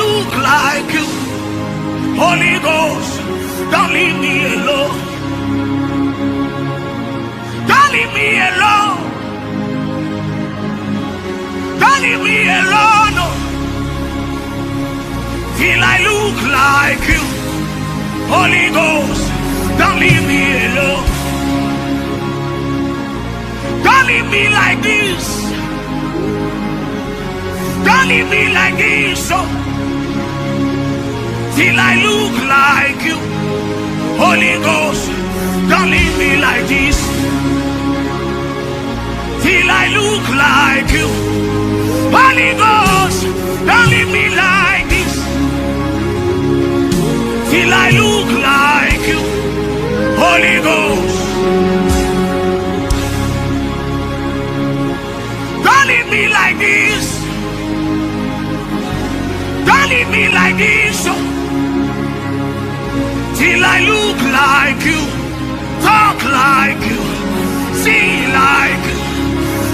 look like you, Holy Ghost, don't leave me alone. Don't leave me alone. Don't leave me alone. No. Till I look like you, Holy Ghost, don't leave me alone. Don't leave me like this. Don't leave me like this. Oh. Till I look like you, Holy Ghost, don't leave me like this. Till I look like you, Holy Ghost, don't leave me like this. Till I look like you, Holy Ghost, don't leave me like this. Don't leave me like this. Oh. Till I look like you, talk like you, see like you,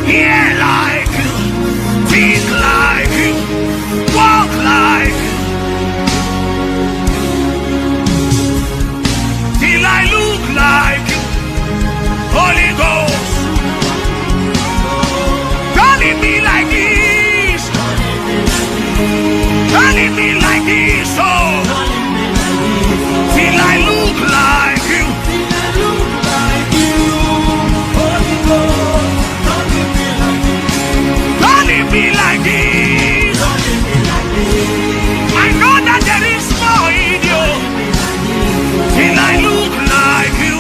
hear like you, think like you, walk like you. Till I look like you, Holy Ghost. Don't leave me like this. Don't leave me like this. Oh. Till I look like you. Holy Ghost, don't leave me like this. Don't leave me like this. I know that there is more in you. Till I look like you.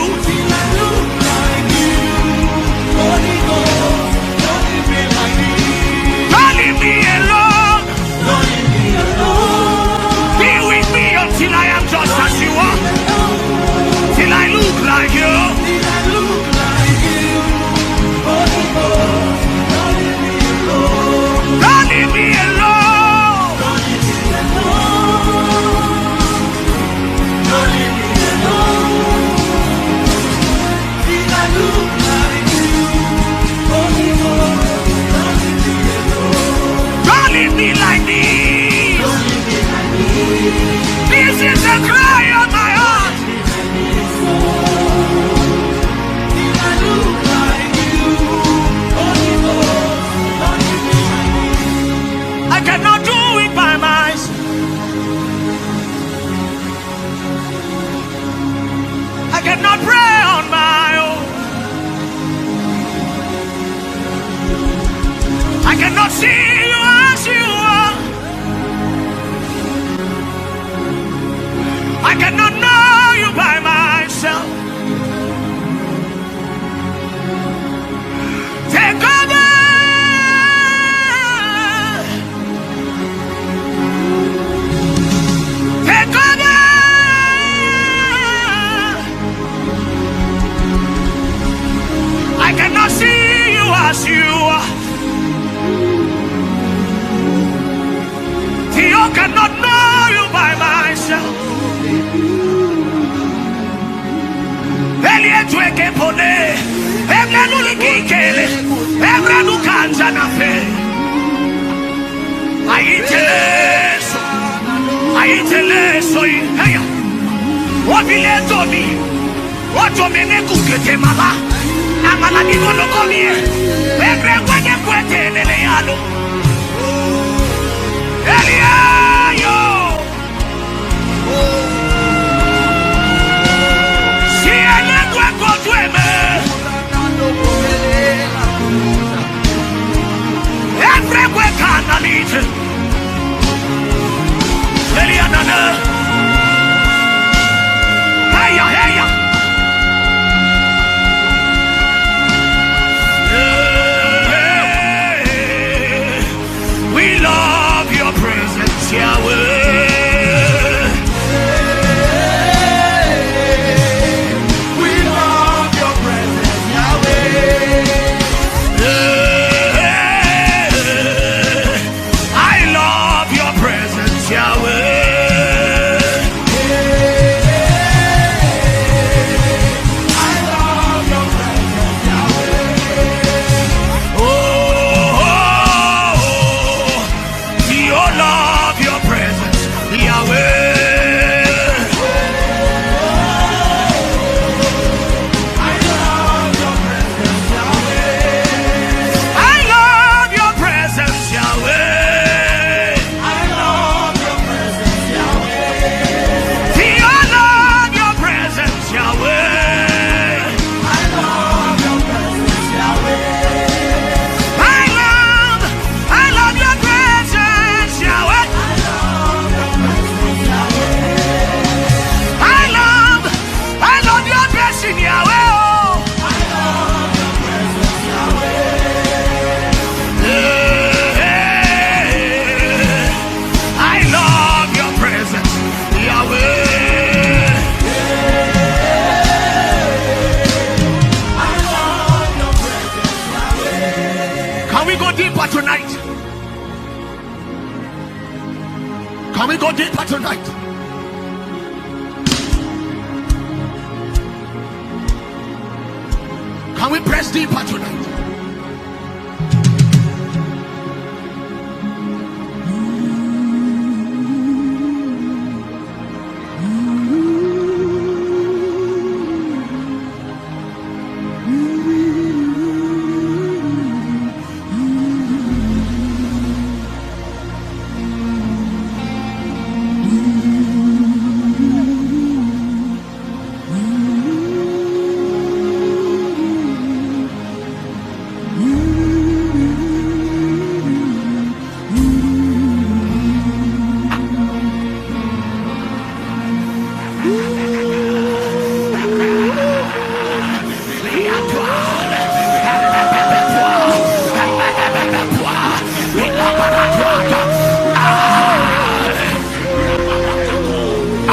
Holy Ghost, don't leave me like this. Don't leave me alone. Don't leave me alone. Be with me until I am just as you are. Till I look like you. Till I look like you. Holy Ghost, don't leave me alone. Don't leave me alone. Don't leave me alone. Don't leave me alone. Till I look like you. Holy Ghost, don't leave me alone. Don't leave me like this. Don't leave me like this. This is the cry of my heart. Till I look like you, Holy Ghost, don't leave me like this. I cannot do it by myself. I cannot pray on my own. I cannot see you as you are. I cannot know you by myself. Take over. Take over. I cannot see you as you are. Theo cannot know you by myself. Elietweke pone, emlenu likikele, emlenu kanja na fe. Aiteleso, heya. Wabile tomi, watomene kukete mama. Amala nikolo komie, emre kwenye kwete nele yalo. Eliayo. We love your presence. Yahweh. Tonight, can we go deeper tonight? Can we press deeper tonight?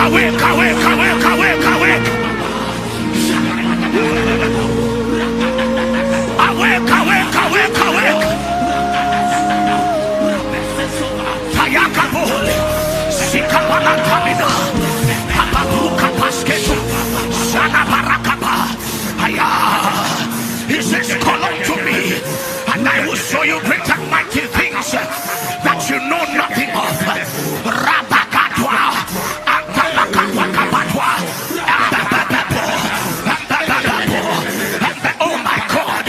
Awake, awake, awake, awake, awake. Awake, awake, awake, awake. Tayakabole, Sikabalantamina, Papabuka Pasketu, Sanabarakaba. Aya. He says, call unto me, and I will show you great and mighty things that you know nothing of. Rabakatwa. Oh my God,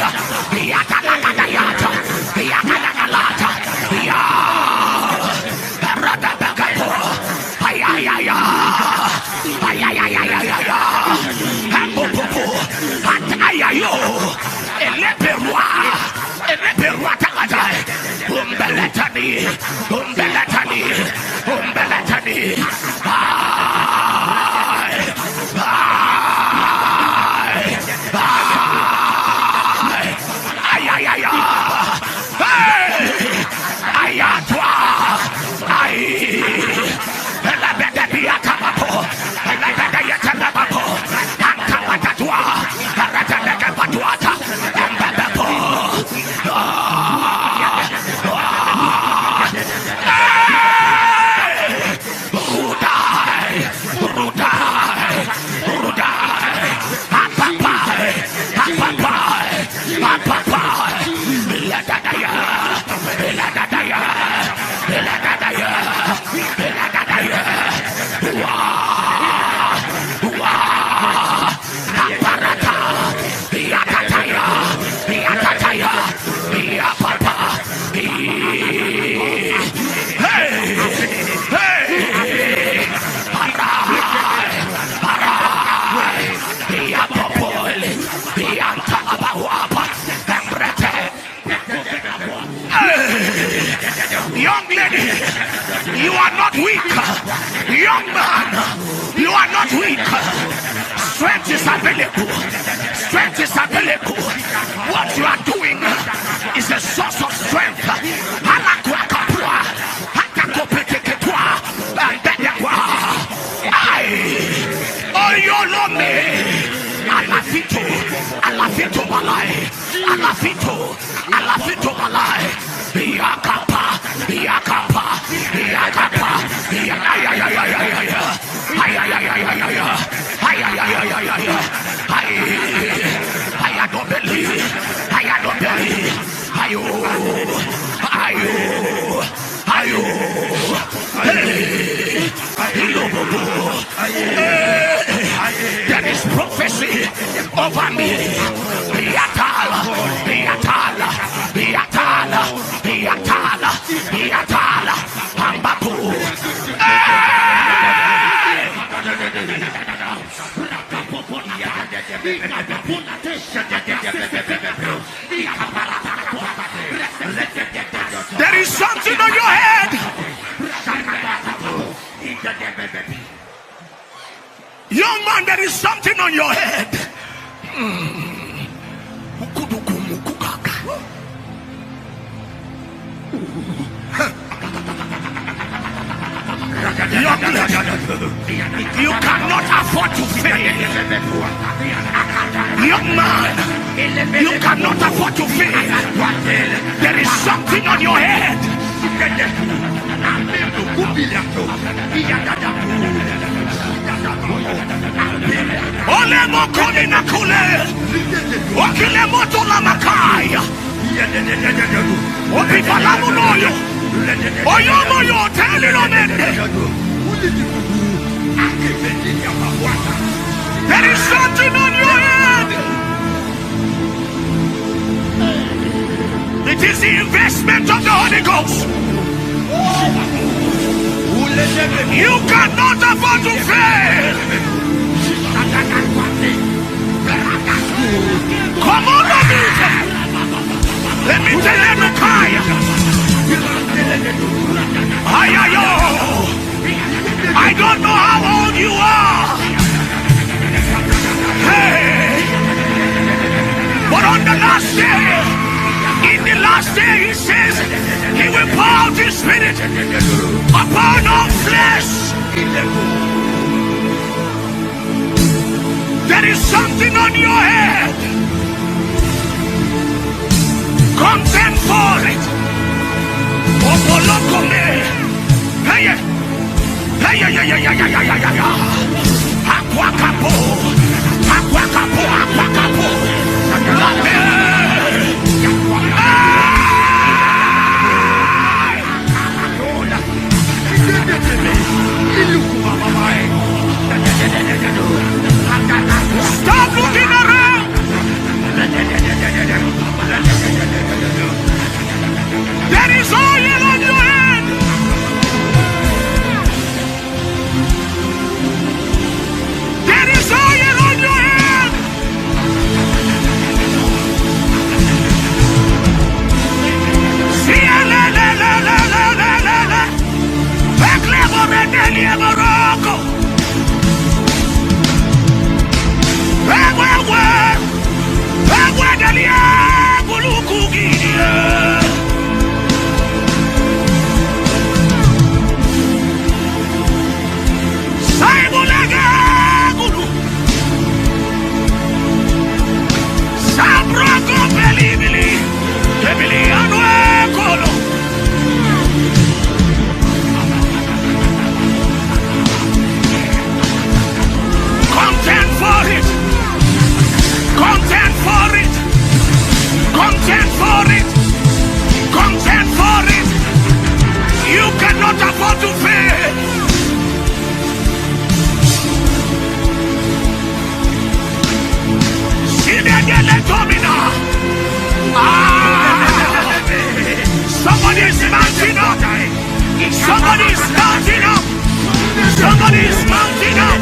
Young lady, you are not weak. Young man, you are not weak. Strength is available. Strength is available. What you are doing is a source of strength. Alafito balai, alafito balai. Yakapa, yakapa, yakapa, I don't believe. Hey. There is prophecy over me. Yatala, Yatala, Yatala, Yatala, Yatala, Ambapu. There is something on your head. Young man, there is something on your head. You cannot afford to fail. Young man, you cannot afford to fail. There is something on your head. Ole mokoni na kule, okile moto la makaya, opipala munoyo, oyomo yo teli lo mende. There is something on your head. It is the investment of the Holy Ghost. You cannot afford to fail. Come on, let me tell you, Messiah. I don't know how old you are. Hey, but on the last day, in the last day, he says he will pour out his spirit upon all flesh. There is something on your head. Contend for it. Hey, Aquacapo, Aquacapo, Aquacapo. Stop looking around. There is oil on your head. There is oil on your head. See, contend for it. Contend for it. Contend for it. Contend for it. You cannot afford to fail. See the domina. Somebody is mounting up. Somebody is mounting up. Somebody is mounting up.